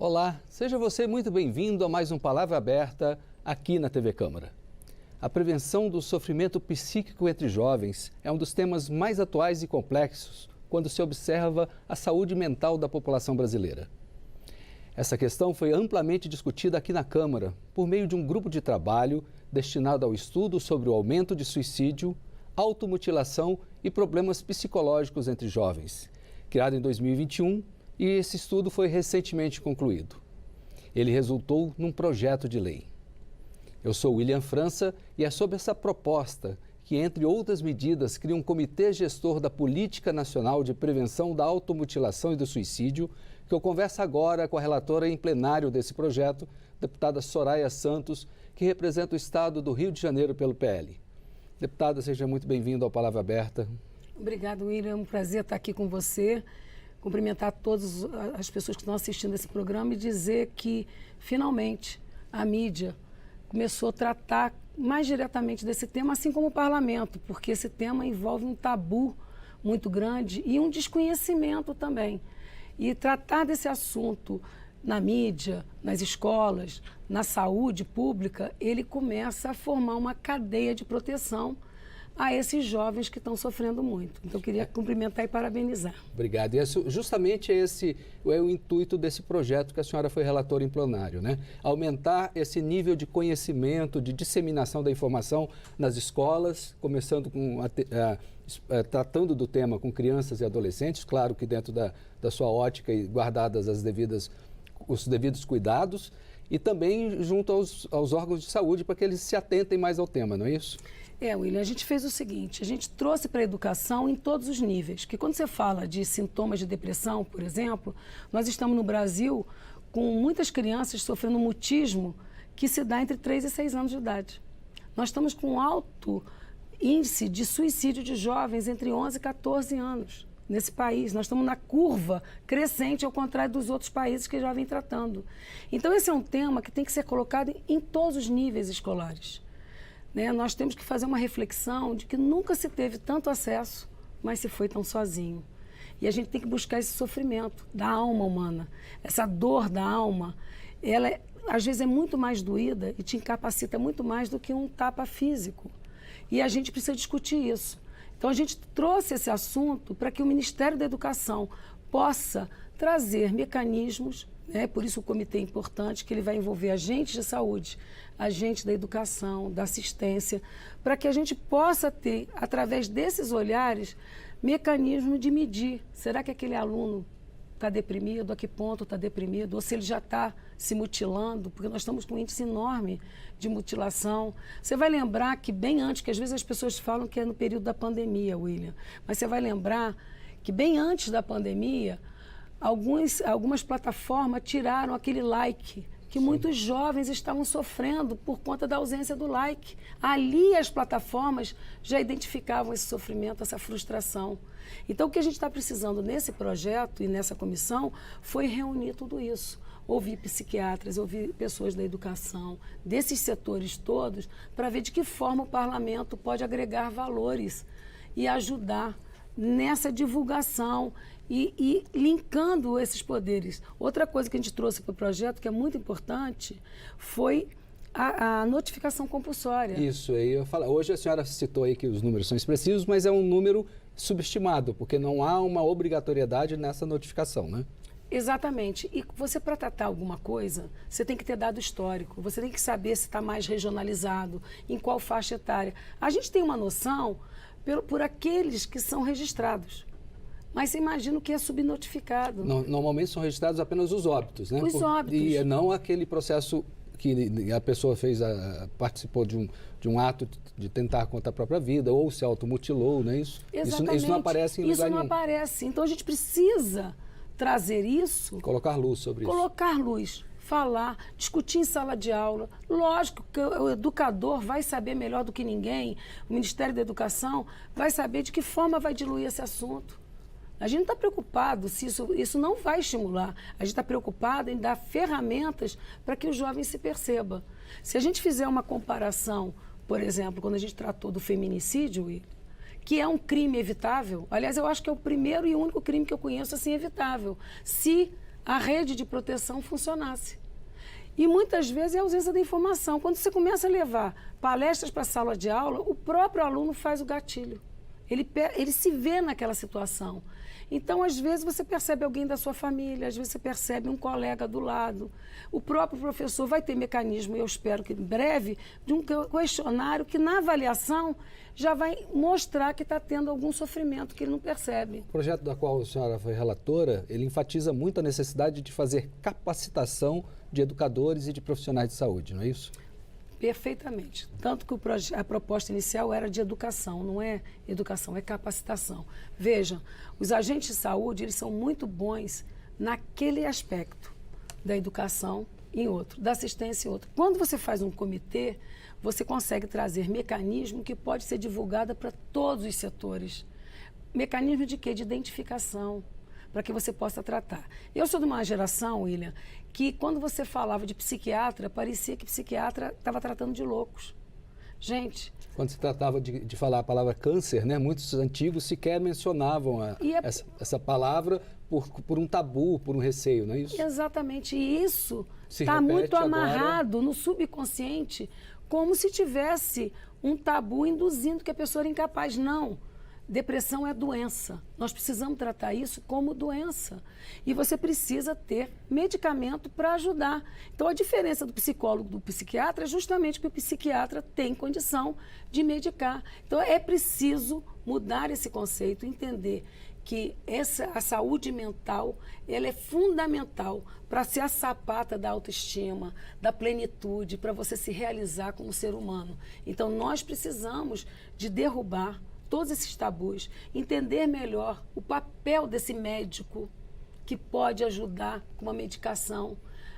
Olá, seja você muito bem-vindo a mais um Palavra Aberta aqui na TV Câmara. A prevenção do sofrimento psíquico entre jovens é um dos temas mais atuais e complexos quando se observa a saúde mental da população brasileira. Essa questão foi amplamente discutida aqui na Câmara por meio de um grupo de trabalho destinado ao estudo sobre o aumento de suicídio, automutilação e problemas psicológicos entre jovens, criado em 2021, e esse estudo foi recentemente concluído. Ele resultou num projeto de lei. Eu sou William França e é sobre essa proposta que, entre outras medidas, cria um comitê gestor da Política Nacional de Prevenção da Automutilação e do Suicídio, que eu converso agora com a relatora em plenário desse projeto, deputada Soraya Santos, que representa o estado do Rio de Janeiro pelo PL. Deputada, seja muito bem-vinda ao Palavra Aberta. Obrigada, William. É um prazer estar aqui com você. Cumprimentar todas as pessoas que estão assistindo esse programa e dizer que, finalmente, a mídia começou a tratar mais diretamente desse tema, assim como o parlamento, porque esse tema envolve um tabu muito grande e um desconhecimento também. E tratar desse assunto na mídia, nas escolas, na saúde pública, ele começa a formar uma cadeia de proteção a esses jovens que estão sofrendo muito. Então, eu queria cumprimentar e parabenizar. Obrigado. E justamente esse é o intuito desse projeto que a senhora foi relatora em plenário, né? Aumentar esse nível de conhecimento, de disseminação da informação nas escolas, começando com tratando do tema com crianças e adolescentes, claro que dentro da sua ótica e guardadas os devidos cuidados, e também junto aos órgãos de saúde para que eles se atentem mais ao tema, não é isso? William, a gente fez o seguinte, a gente trouxe para a educação em todos os níveis, que quando você fala de sintomas de depressão, por exemplo, nós estamos no Brasil com muitas crianças sofrendo mutismo que se dá entre 3 e 6 anos de idade. Nós estamos com um alto índice de suicídio de jovens entre 11 e 14 anos nesse país. Nós estamos na curva crescente, ao contrário dos outros países que já vêm tratando. Então, esse é um tema que tem que ser colocado em todos os níveis escolares. Nós temos que fazer uma reflexão de que nunca se teve tanto acesso, mas se foi tão sozinho. E a gente tem que buscar esse sofrimento da alma humana. Essa dor da alma, ela às vezes é muito mais doída e te incapacita muito mais do que um tapa físico. E a gente precisa discutir isso. Então a gente trouxe esse assunto para que o Ministério da Educação possa trazer mecanismos, por isso o comitê é importante, que ele vai envolver agentes de saúde, agentes da educação, da assistência, para que a gente possa ter, através desses olhares, mecanismo de medir. Será que aquele aluno está deprimido? A que ponto está deprimido? Ou se ele já está se mutilando? Porque nós estamos com um índice enorme de mutilação. Você vai lembrar que bem antes, que às vezes as pessoas falam que é no período da pandemia, William, mas você vai lembrar que bem antes da pandemia, algumas plataformas tiraram aquele like, que Sim. Muitos jovens estavam sofrendo por conta da ausência do like. Ali as plataformas já identificavam esse sofrimento, essa frustração. Então o que a gente está precisando nesse projeto e nessa comissão foi reunir tudo isso. Ouvir psiquiatras, ouvir pessoas da educação, desses setores todos, para ver de que forma o parlamento pode agregar valores e ajudar nessa divulgação e linkando esses poderes. Outra coisa que a gente trouxe para o projeto, que é muito importante, foi a notificação compulsória. Isso, aí eu falo. Hoje a senhora citou aí que os números são expressivos, mas é um número subestimado, porque não há uma obrigatoriedade nessa notificação, né? Exatamente. E você, para tratar alguma coisa, você tem que ter dado histórico, você tem que saber se está mais regionalizado, em qual faixa etária. A gente tem uma noção por aqueles que são registrados. Mas você imagina o que é subnotificado. Normalmente são registrados apenas os óbitos, né? Os óbitos. E não aquele processo que a pessoa participou de um ato de tentar contra a própria vida, ou se automutilou, não é isso? Exatamente. Isso não aparece em lugar nenhum. Isso não aparece. Então a gente precisa trazer isso. Colocar luz sobre isso. Colocar luz. Falar, discutir em sala de aula. Lógico que o educador vai saber melhor do que ninguém, o Ministério da Educação vai saber de que forma vai diluir esse assunto. A gente não está preocupado se isso não vai estimular. A gente está preocupado em dar ferramentas para que o jovem se perceba. Se a gente fizer uma comparação, por exemplo, quando a gente tratou do feminicídio, que é um crime evitável, aliás, eu acho que é o primeiro e único crime que eu conheço assim evitável, se a rede de proteção funcionasse. E muitas vezes é a ausência da informação. Quando você começa a levar palestras para a sala de aula, o próprio aluno faz o gatilho. Ele se vê naquela situação. Então, às vezes, você percebe alguém da sua família, às vezes você percebe um colega do lado. O próprio professor vai ter mecanismo, eu espero que em breve, de um questionário que, na avaliação, já vai mostrar que está tendo algum sofrimento que ele não percebe. O projeto da qual a senhora foi relatora, ele enfatiza muito a necessidade de fazer capacitação de educadores e de profissionais de saúde, não é isso? Perfeitamente. Tanto que a proposta inicial era de educação, não é educação, é capacitação. Veja, os agentes de saúde, eles são muito bons naquele aspecto da educação em outro, da assistência em outro. Quando você faz um comitê, você consegue trazer mecanismo que pode ser divulgado para todos os setores. Mecanismo de quê? De identificação, para que você possa tratar. Eu sou de uma geração, William, que quando você falava de psiquiatra, parecia que psiquiatra estava tratando de loucos. Gente... Quando se tratava de falar a palavra câncer, né, muitos antigos sequer mencionavam essa palavra por um tabu, por um receio, não é isso? Exatamente. E isso está muito amarrado no subconsciente, como se tivesse um tabu induzindo que a pessoa era incapaz. Não. Depressão é doença. Nós precisamos tratar isso como doença. E você precisa ter medicamento para ajudar. Então, a diferença do psicólogo do psiquiatra é justamente que o psiquiatra tem condição de medicar. Então, é preciso mudar esse conceito, entender que a saúde mental ela é fundamental para ser a sapata da autoestima, da plenitude, para você se realizar como ser humano. Então, nós precisamos de derrubar todos esses tabus, entender melhor o papel desse médico que pode ajudar com uma medicação,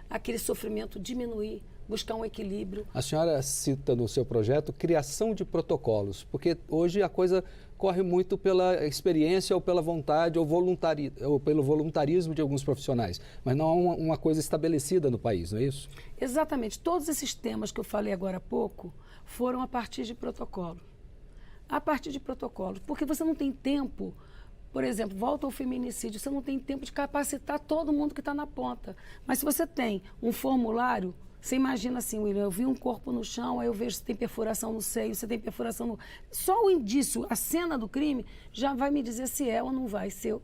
aquele sofrimento diminuir, buscar um equilíbrio. A senhora cita no seu projeto criação de protocolos, porque hoje a coisa corre muito pela experiência ou pela vontade ou pelo voluntarismo de alguns profissionais, mas não há uma coisa estabelecida no país, não é isso? Exatamente. Todos esses temas que eu falei agora há pouco foram a partir de protocolo. A partir de protocolos, porque você não tem tempo, por exemplo, volta ao feminicídio, você não tem tempo de capacitar todo mundo que está na ponta. Mas se você tem um formulário, você imagina assim, William, eu vi um corpo no chão, aí eu vejo se tem perfuração no seio, se tem perfuração no... Só o indício, a cena do crime, já vai me dizer se é ou não vai ser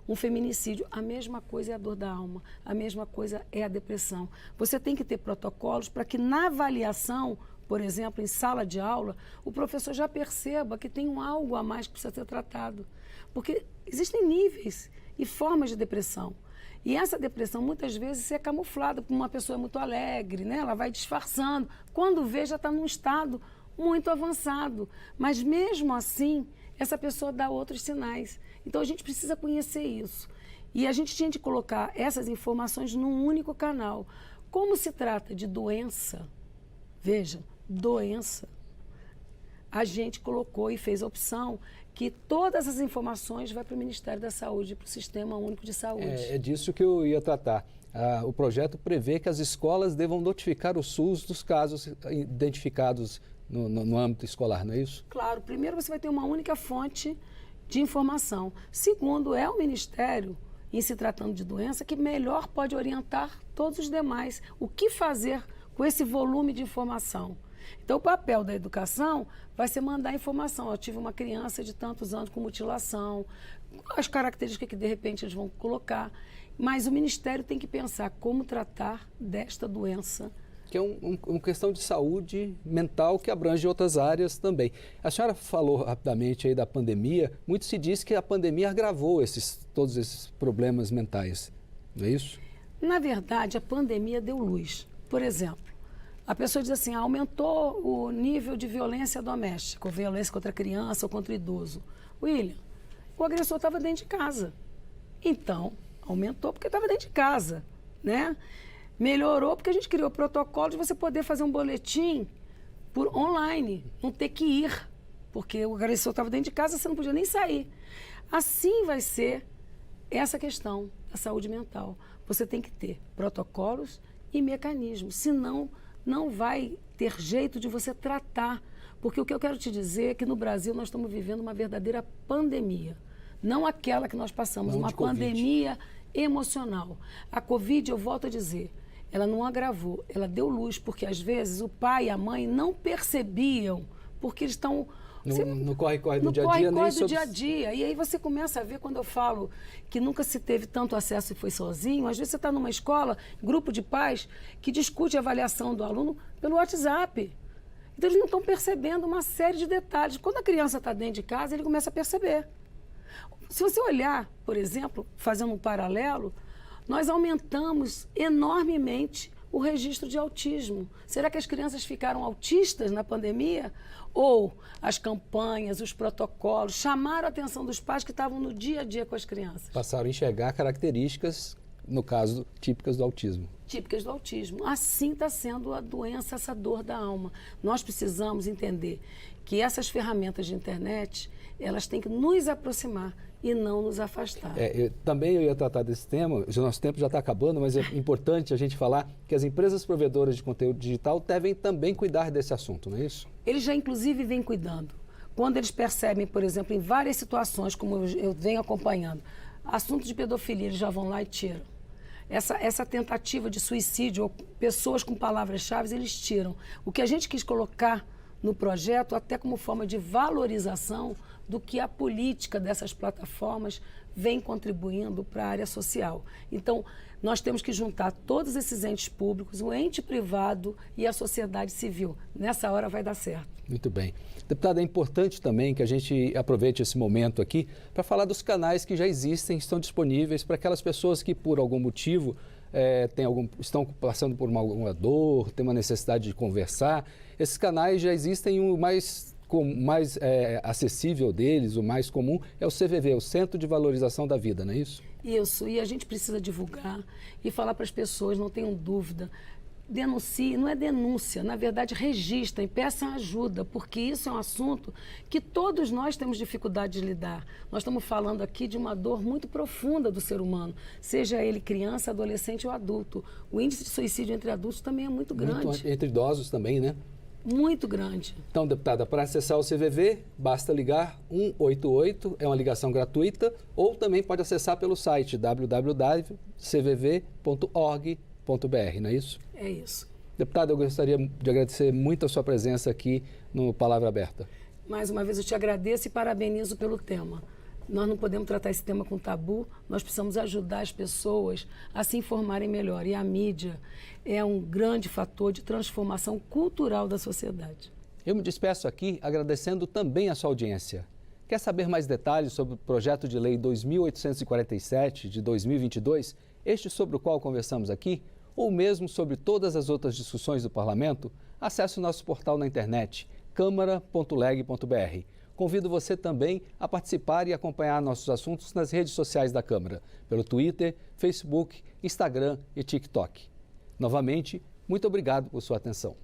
um feminicídio. A mesma coisa é a dor da alma, a mesma coisa é a depressão. Você tem que ter protocolos para que na avaliação, por exemplo, em sala de aula, o professor já perceba que tem algo a mais que precisa ser tratado. Porque existem níveis e formas de depressão. E essa depressão, muitas vezes, é camuflada por uma pessoa muito alegre, né? Ela vai disfarçando. Quando vê, já está num estado muito avançado. Mas, mesmo assim, essa pessoa dá outros sinais. Então, a gente precisa conhecer isso. E a gente tinha de colocar essas informações num único canal. Como se trata de doença, veja, doença, a gente colocou e fez a opção que todas as informações vão para o Ministério da Saúde, para o Sistema Único de Saúde. É disso que eu ia tratar. O projeto prevê que as escolas devam notificar o SUS dos casos identificados no âmbito escolar, não é isso? Claro. Primeiro, você vai ter uma única fonte de informação. Segundo, é o Ministério, em se tratando de doença, que melhor pode orientar todos os demais. O que fazer com esse volume de informação? Então, o papel da educação vai ser mandar informação. Eu tive uma criança de tantos anos com mutilação, as características que, de repente, eles vão colocar. Mas o Ministério tem que pensar como tratar desta doença. Que é uma questão de saúde mental que abrange outras áreas também. A senhora falou rapidamente aí da pandemia. Muito se diz que a pandemia agravou todos esses problemas mentais, não é isso? Na verdade, a pandemia deu luz. Por exemplo, a pessoa diz assim, aumentou o nível de violência doméstica, ou violência contra a criança ou contra o idoso. William, o agressor estava dentro de casa. Então, aumentou porque estava dentro de casa, né? Melhorou porque a gente criou protocolo de você poder fazer um boletim por online, não ter que ir, porque o agressor estava dentro de casa, você não podia nem sair. Assim vai ser essa questão da saúde mental. Você tem que ter protocolos e mecanismos, senão não vai ter jeito de você tratar. Porque o que eu quero te dizer é que no Brasil nós estamos vivendo uma verdadeira pandemia. Não aquela que nós passamos, uma pandemia emocional. A Covid, eu volto a dizer, ela não agravou, ela deu luz, porque às vezes o pai e a mãe não percebiam, porque eles estão... No corre-corre do dia a dia, nem sobre... dia a dia. E aí você começa a ver, quando eu falo que nunca se teve tanto acesso e foi sozinho, às vezes você está numa escola, grupo de pais, que discute a avaliação do aluno pelo WhatsApp. Então eles não estão percebendo uma série de detalhes. Quando a criança está dentro de casa, ele começa a perceber. Se você olhar, por exemplo, fazendo um paralelo, nós aumentamos enormemente o registro de autismo. Será que as crianças ficaram autistas na pandemia? Ou as campanhas, os protocolos chamaram a atenção dos pais que estavam no dia a dia com as crianças? Passaram a enxergar características, no caso, típicas do autismo. Típicas do autismo. Assim está sendo a doença, essa dor da alma. Nós precisamos entender que essas ferramentas de internet, elas têm que nos aproximar e não nos afastar. Também eu ia tratar desse tema, o nosso tempo já está acabando, mas é importante a gente falar que as empresas provedoras de conteúdo digital devem também cuidar desse assunto, não é isso? Eles já, inclusive, vêm cuidando. Quando eles percebem, por exemplo, em várias situações, como eu venho acompanhando, assuntos de pedofilia, eles já vão lá e tiram. Essa tentativa de suicídio, ou pessoas com palavras-chave, eles tiram. O que a gente quis colocar no projeto, até como forma de valorização do que a política dessas plataformas vem contribuindo para a área social. Então, nós temos que juntar todos esses entes públicos, o ente privado e a sociedade civil. Nessa hora vai dar certo. Muito bem. Deputada, é importante também que a gente aproveite esse momento aqui para falar dos canais que já existem, estão disponíveis para aquelas pessoas que, por algum motivo, estão passando por alguma dor, têm uma necessidade de conversar. Esses canais já existem, o mais acessível deles, o mais comum, é o CVV, o Centro de Valorização da Vida, não é isso? Isso, e a gente precisa divulgar e falar para as pessoas, não tenham dúvida, denuncie, não é denúncia, na verdade registrem, peçam ajuda, porque isso é um assunto que todos nós temos dificuldade de lidar. Nós estamos falando aqui de uma dor muito profunda do ser humano, seja ele criança, adolescente ou adulto. O índice de suicídio entre adultos também é muito grande. Entre idosos também, né? Muito grande. Então, deputada, para acessar o CVV, basta ligar 188, é uma ligação gratuita, ou também pode acessar pelo site www.cvv.org.br, não é isso? É isso. Deputada, eu gostaria de agradecer muito a sua presença aqui no Palavra Aberta. Mais uma vez eu te agradeço e parabenizo pelo tema. Nós não podemos tratar esse tema com tabu, nós precisamos ajudar as pessoas a se informarem melhor. E a mídia é um grande fator de transformação cultural da sociedade. Eu me despeço aqui agradecendo também a sua audiência. Quer saber mais detalhes sobre o projeto de lei 2847 de 2022, este sobre o qual conversamos aqui, ou mesmo sobre todas as outras discussões do Parlamento? Acesse o nosso portal na internet, câmara.leg.br. Convido você também a participar e acompanhar nossos assuntos nas redes sociais da Câmara, pelo Twitter, Facebook, Instagram e TikTok. Novamente, muito obrigado por sua atenção.